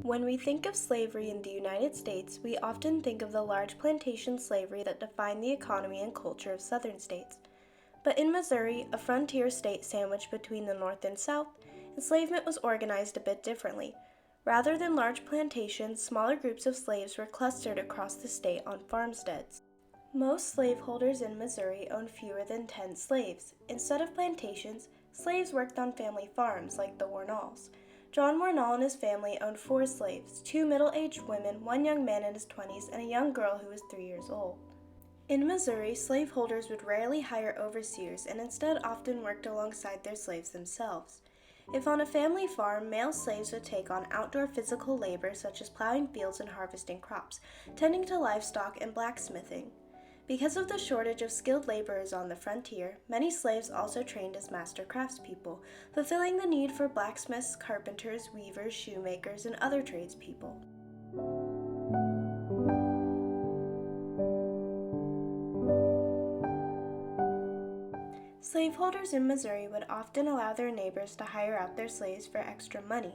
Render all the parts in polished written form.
When we think of slavery in the United States, we often think of the large plantation slavery that defined the economy and culture of southern states. But in Missouri, a frontier state sandwiched between the North and South, enslavement was organized a bit differently. Rather than large plantations, smaller groups of slaves were clustered across the state on farmsteads. Most slaveholders in Missouri owned fewer than 10 slaves. Instead of plantations, slaves worked on family farms like the Wornalls. John Wornall and his family owned 4 slaves, 2 middle-aged women, 1 young man in his 20s, and a young girl who was 3 years old. In Missouri, slaveholders would rarely hire overseers and instead often worked alongside their slaves themselves. If on a family farm, male slaves would take on outdoor physical labor such as plowing fields and harvesting crops, tending to livestock, and blacksmithing. Because of the shortage of skilled laborers on the frontier, many slaves also trained as master craftspeople, fulfilling the need for blacksmiths, carpenters, weavers, shoemakers, and other tradespeople. Slaveholders in Missouri would often allow their neighbors to hire out their slaves for extra money.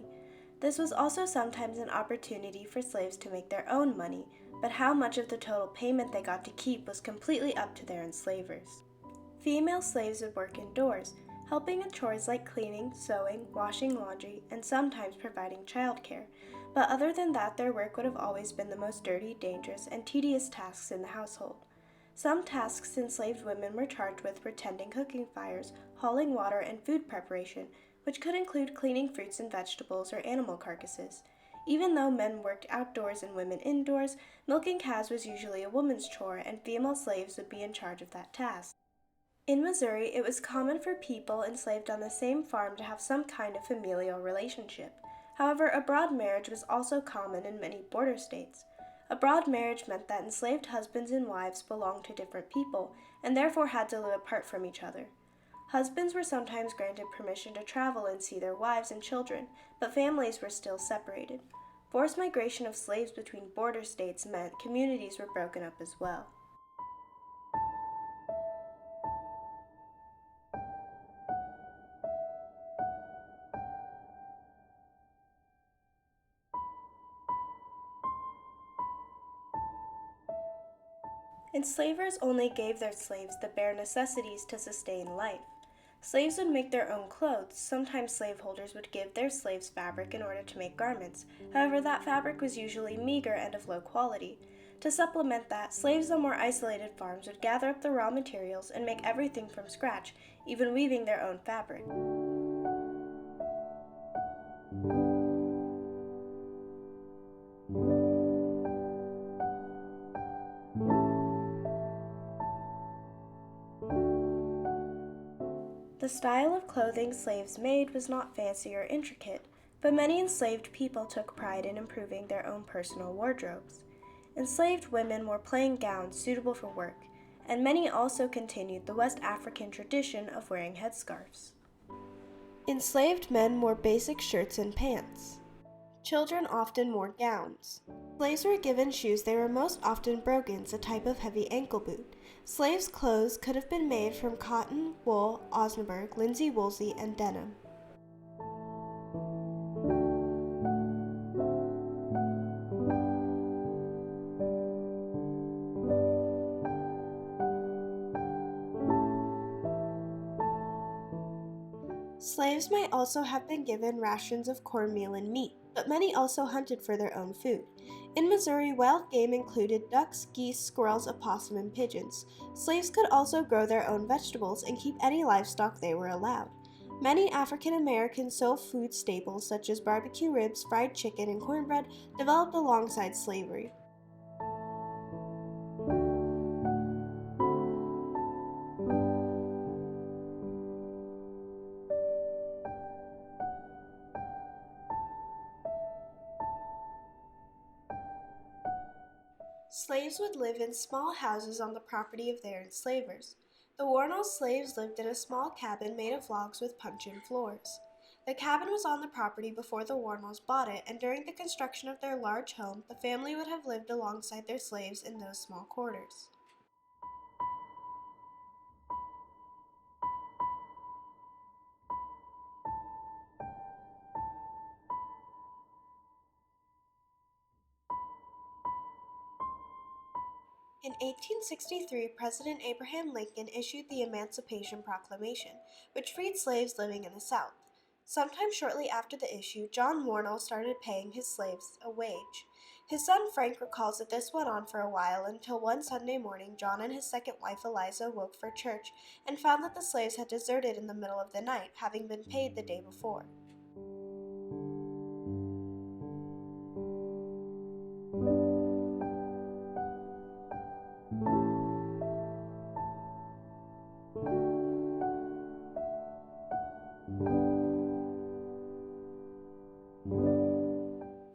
This was also sometimes an opportunity for slaves to make their own money, but how much of the total payment they got to keep was completely up to their enslavers. Female slaves would work indoors, helping in chores like cleaning, sewing, washing laundry, and sometimes providing childcare, but other than that their work would have always been the most dirty, dangerous, and tedious tasks in the household. Some tasks enslaved women were charged with were tending cooking fires, hauling water, and food preparation, which could include cleaning fruits and vegetables or animal carcasses. Even though men worked outdoors and women indoors, milking cows was usually a woman's chore, and female slaves would be in charge of that task. In Missouri, it was common for people enslaved on the same farm to have some kind of familial relationship. However, abroad marriage was also common in many border states. Abroad marriage meant that enslaved husbands and wives belonged to different people, and therefore had to live apart from each other. Husbands were sometimes granted permission to travel and see their wives and children, but families were still separated. Forced migration of slaves between border states meant communities were broken up as well. Enslavers only gave their slaves the bare necessities to sustain life. Slaves would make their own clothes. Sometimes slaveholders would give their slaves fabric in order to make garments. However, that fabric was usually meager and of low quality. To supplement that, slaves on more isolated farms would gather up the raw materials and make everything from scratch, even weaving their own fabric. The style of clothing slaves made was not fancy or intricate, but many enslaved people took pride in improving their own personal wardrobes. Enslaved women wore plain gowns suitable for work, and many also continued the West African tradition of wearing headscarves. Enslaved men wore basic shirts and pants. Children often wore gowns. Slaves were given shoes. They were most often brogans, a type of heavy ankle boot. Slaves' clothes could have been made from cotton, wool, osnaburg, linsey woolsey, and denim. Slaves might also have been given rations of cornmeal and meat, but many also hunted for their own food. In Missouri, wild game included ducks, geese, squirrels, opossum, and pigeons. Slaves could also grow their own vegetables and keep any livestock they were allowed. Many African American soul food staples such as barbecue ribs, fried chicken, and cornbread developed alongside slavery. Slaves would live in small houses on the property of their enslavers. The Wornall slaves lived in a small cabin made of logs with puncheon floors. The cabin was on the property before the Wornalls bought it, and during the construction of their large home, the family would have lived alongside their slaves in those small quarters. In 1863, President Abraham Lincoln issued the Emancipation Proclamation, which freed slaves living in the South. Sometime shortly after the issue, John Wornall started paying his slaves a wage. His son Frank recalls that this went on for a while until one Sunday morning John and his second wife Alyssa woke for church and found that the slaves had deserted in the middle of the night, having been paid the day before.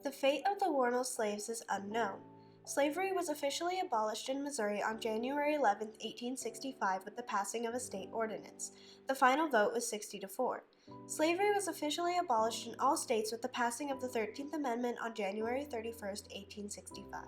The fate of the Wornall slaves is unknown. Slavery was officially abolished in Missouri on January 11, 1865 with the passing of a state ordinance. The final vote was 60-4. Slavery was officially abolished in all states with the passing of the 13th Amendment on January 31, 1865.